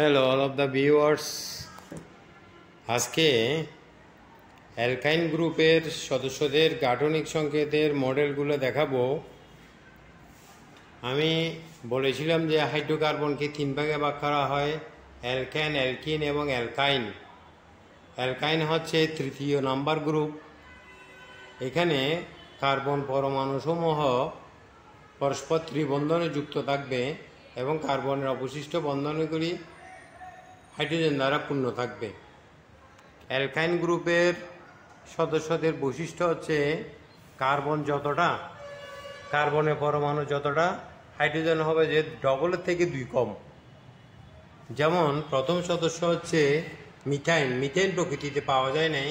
Hello all of the viewers, আজকে অ্যালকাইন গ্রুপের সদস্যদের গাঠনিক সংকেতের মডেলগুলো দেখাবো। আমি বলেছিলাম যে হাইড্রোকার্বনকে তিন ভাগে ভাগ করা হয়, অ্যালকেন, অ্যালকিন এবং অ্যালকাইন। অ্যালকাইন হচ্ছে তৃতীয় নাম্বার গ্রুপ। এখানে কার্বন পরমাণুসমূহ পরস্পর ত্রিবন্ধনে যুক্ত থাকবে এবং কার্বনের অবশিষ্ট বন্ধনগুলি হাইড্রোজেন দ্বারা পূর্ণ থাকবে। অ্যালকাইন গ্রুপের সদস্যদের বৈশিষ্ট্য হচ্ছে কার্বনের পরমাণু যতটা হাইড্রোজেন হবে যে ডবলের থেকে 2 কম। যেমন প্রথম সদস্য হচ্ছে মিথাইন। মিথেন প্রকৃতিতে পাওয়া যায় না,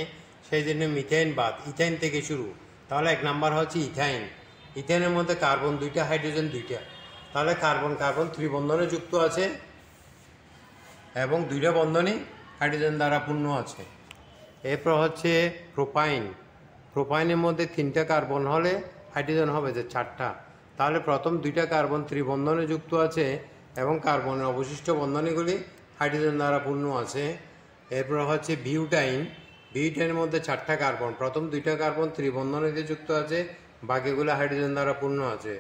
সেই জন্য মিথেন বাদ, ইথাইন থেকে শুরু। তাহলে 1 নাম্বার হচ্ছে ইথাইন। ইথাইনের মধ্যে কার্বন 2টা, হাইড্রোজেন 2টা। তাহলে কার্বন ত্রিবন্ধনে যুক্ত আছে এবং 2টা বন্ধনই হাইড্রোজেন দ্বারা পূর্ণ আছে। এরপর হচ্ছে প্রোপাইন। প্রোপাইনের মধ্যে 3টা কার্বন হলে হাইড্রোজেন হবে যে 4টা। তাহলে প্রথম 2টা কার্বন ত্রিবন্ধনে যুক্ত আছে এবং কার্বনের অবশিষ্ট বন্ধনীগুলি হাইড্রোজেন দ্বারা পূর্ণ আছে। এরপর হচ্ছে বিউটাইন। বিউটাইনের মধ্যে 4টা কার্বন, প্রথম 2টা কার্বন ত্রিবন্ধনীতে যুক্ত আছে, বাকিগুলো হাইড্রোজেন দ্বারা পূর্ণ আছে।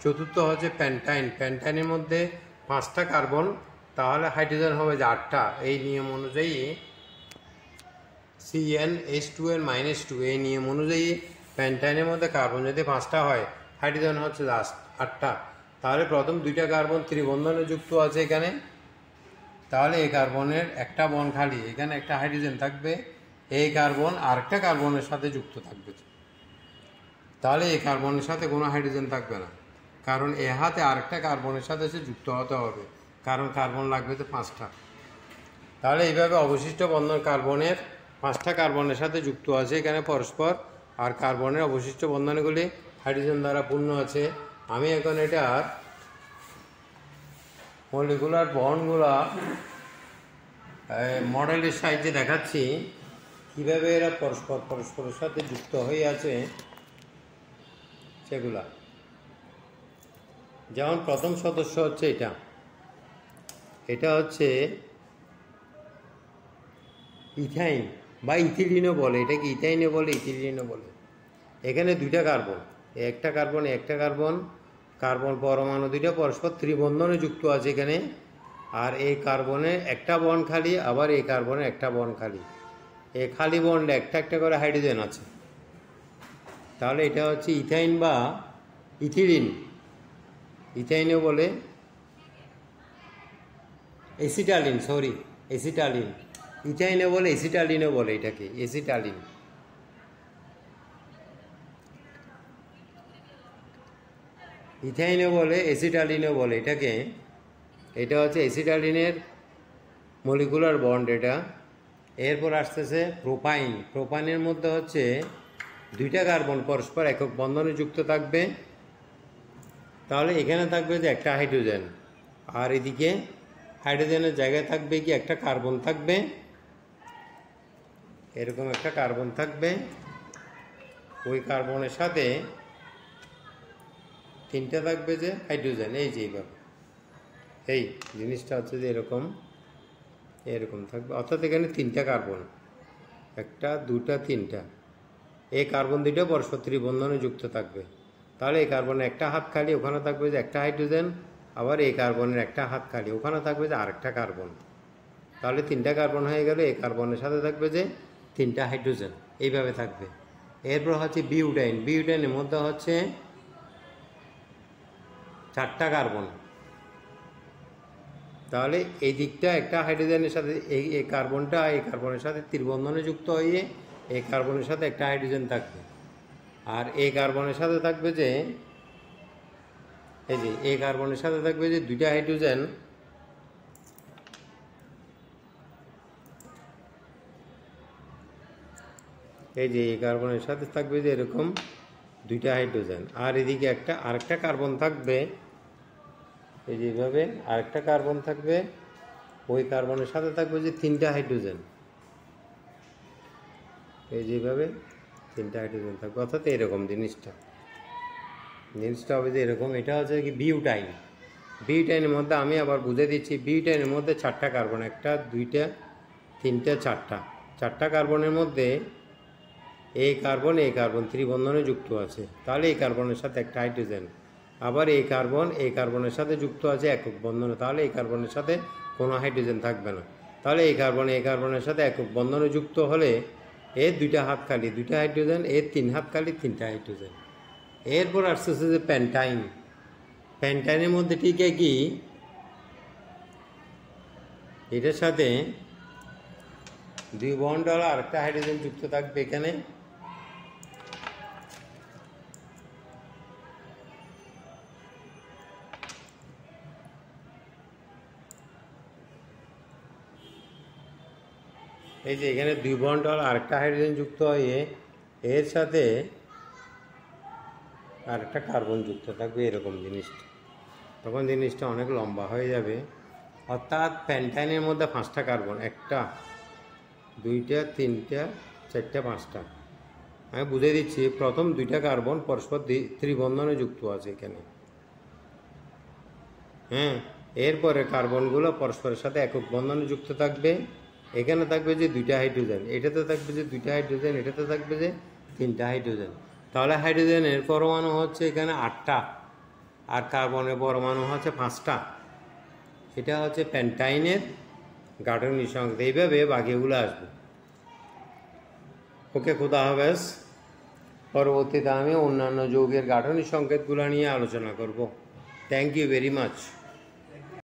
চতুর্থ হচ্ছে প্যান্টাইন। প্যান্টাইনের মধ্যে 5টা কার্বন, তাহলে হাইড্রোজেন হবে যে 8টা। এই নিয়ম অনুযায়ী CnH2n-2, এই নিয়ম অনুযায়ী প্যান্টাইনের মধ্যে কার্বন যদি 5টা হয়, হাইড্রোজেন হচ্ছে 8টা। তাহলে প্রথম 2টা কার্বন ত্রিবন্ধনে যুক্ত আছে এখানে, তাহলে এই কার্বনের একটা বন খালি, এখানে একটা হাইড্রোজেন থাকবে। এই কার্বন আরেকটা কার্বনের সাথে যুক্ত থাকবে, তাহলে এই কার্বনের সাথে কোনো হাইড্রোজেন থাকবে না, কারণ এ হাতে আরেকটা কার্বনের সাথে সে যুক্ত হতে হবে, কারণ কার্বন লাগবে তো 5টা। তাহলে এইভাবে অবশিষ্ট বন্ধন কার্বনের 5টা কার্বনের সাথে যুক্ত আছে এখানে পরস্পর, আর কার্বনের অবশিষ্ট বন্ধনগুলি হাইড্রোজেন দ্বারা পূর্ণ আছে। আমি এখন এটার মলিকুলার বন্ডগুলা মডেলের সাহায্যে দেখাচ্ছি কীভাবে এরা পরস্পরের সাথে যুক্ত হয়ে আছে সেগুলা। যেমন প্রথম সদস্য হচ্ছে এটা হচ্ছে ইথাইন বা ইথিলিনও বলে, এটাকে ইথাইনও বলে, ইথিলিনও বলে। এখানে 2টা কার্বন, একটা কার্বন কার্বন পরমাণু 2টা পরস্পর ত্রিবন্ধনে যুক্ত আছে এখানে, আর এই কার্বনের একটা বন্ড খালি, আবার এই কার্বনের একটা বন্ড খালি। এই খালি বন্ডে একটা করে হাইড্রোজেন আছে। তাহলে এটা হচ্ছে ইথাইন বা ইথিলিন। ইথাইনও বলে, এসিটালিন, ইথাইনও বলে, এসিটালিনও বলে, এটাকে এসিটালিন। ইথাইনও বলে, এসিটালিনও বলে এটাকে। এটা হচ্ছে এসিটালিনের মলিকুলার বন্ড এটা। এরপর আসতেছে প্রোপাইন। প্রোপাইনের মধ্যে হচ্ছে 2টা কার্বন পরস্পর একক বন্ধনে যুক্ত থাকবে, তাহলে এখানে থাকবে যে একটা হাইড্রোজেন, আর এদিকে হাইড্রোজেনের জায়গায় থাকবে কি একটা কার্বন থাকবে, এরকম একটা কার্বন থাকবে। ওই কার্বনের সাথে 3টা থাকবে যে হাইড্রোজেন, এই যে এইভাবে এই জিনিসটা হচ্ছে যে এরকম থাকবে। অর্থাৎ এখানে 3টা কার্বন, 1, 2, 3টা। এই কার্বন 2টা পরস্পর ত্রিবন্ধনে যুক্ত থাকবে, তাহলে এই কার্বনের একটা হাত খালি, ওখানে থাকবে যে একটা হাইড্রোজেন, আবার এই কার্বনের একটা হাত খালি, ওখানে থাকবে যে আরেকটা কার্বন। তাহলে 3টা কার্বন হয়ে গেলে এই কার্বনের সাথে থাকবে যে 3টা হাইড্রোজেন, এইভাবে থাকবে। এরপর হচ্ছে বিউটাইন। বিউটাইনের মধ্যে হচ্ছে 4টা কার্বন, তাহলে এই দিকটা একটা হাইড্রোজেনের সাথে এই কার্বনটা এই কার্বনের সাথে ত্রিবন্ধনে যুক্ত হয়ে এই কার্বনের সাথে একটা হাইড্রোজেন থাকবে, আর এই কার্বনের সাথে থাকবে যে এই কার্বনের সাথে থাকবে যে 2টা হাইড্রোজেন। এই কার্বনের সাথে থাকবে যে এরকম 2টা হাইড্রোজেন, আর এদিকে আরেকটা কার্বন থাকবে, এই যেভাবে আরেকটা কার্বন থাকবে, ওই কার্বনের সাথে থাকবে যে 3টা হাইড্রোজেন, এই যেভাবে 3টা হাইড্রোজেন থাকবে। অর্থাৎ এরকম জিনিসটা হবে যে এরকম। এটা হচ্ছে কি বিউটাইন। বিউটাইনের মধ্যে আমি আবার বুঝে দিচ্ছি, বিউটাইনের মধ্যে 4টা কার্বন, 1টা 2টা 3টা 4টা কার্বনের মধ্যে এই কার্বন ত্রিবন্ধনে যুক্ত আছে, তাহলে এই কার্বনের সাথে একটা হাইড্রোজেন। আবার এই কার্বনের সাথে যুক্ত আছে একক বন্ধনে, তাহলে এই কার্বনের সাথে কোনো হাইড্রোজেন থাকবে না। তাহলে এই কার্বনের সাথে একক বন্ধনে যুক্ত হলে এর 2টা হাত খালি 2টা হাইড্রোজেন, এর 3 হাত খালি 3টা হাইড্রোজেন। এরপর আসছে যে প্যান্টাইন। প্যান্টাইনের মধ্যে ঠিক কি এটার সাথে 2 বন্ড আর আরেকটা হাইড্রোজেন যুক্ত থাকবে এখানে। এই যে এখানে 2 বন্ড আর আরেকটা হাইড্রোজেন যুক্ত হয়ে এর সাথে আরেকটা কার্বন যুক্ত থাকবে, এরকম জিনিসটা। তখন জিনিসটা অনেক লম্বা হয়ে যাবে। অর্থাৎ প্যান্টাইনের মধ্যে 5টা কার্বন, 1টা 2টা 3টা 4টা 5টা। আমি বুঝে দিচ্ছি, প্রথম 2টা কার্বন পরস্পর ত্রিবন্ধনে যুক্ত আছে এখানে, হ্যাঁ। এরপরে কার্বনগুলো পরস্পরের সাথে একক বন্ধনে যুক্ত থাকবে। এখানে থাকবে যে 2টা হাইড্রোজেন, এটাতে থাকবে যে 2টা হাইড্রোজেন, এটাতে থাকবে যে 3টা হাইড্রোজেন। তাহলে হাইড্রোজেনের পরমাণু হচ্ছে এখানে 8টা আর কার্বনের পরমাণু হচ্ছে 5টা। এটা হচ্ছে প্যান্টাইনের গাঠনিক সংকেত। এইভাবে বাকিগুলো আসবে। ওকে, খুদা হাফেজ। পরবর্তীতে আমি অন্যান্য যৌগের গাঠনিক সংকেতগুলো নিয়ে আলোচনা করব। Thank you very much.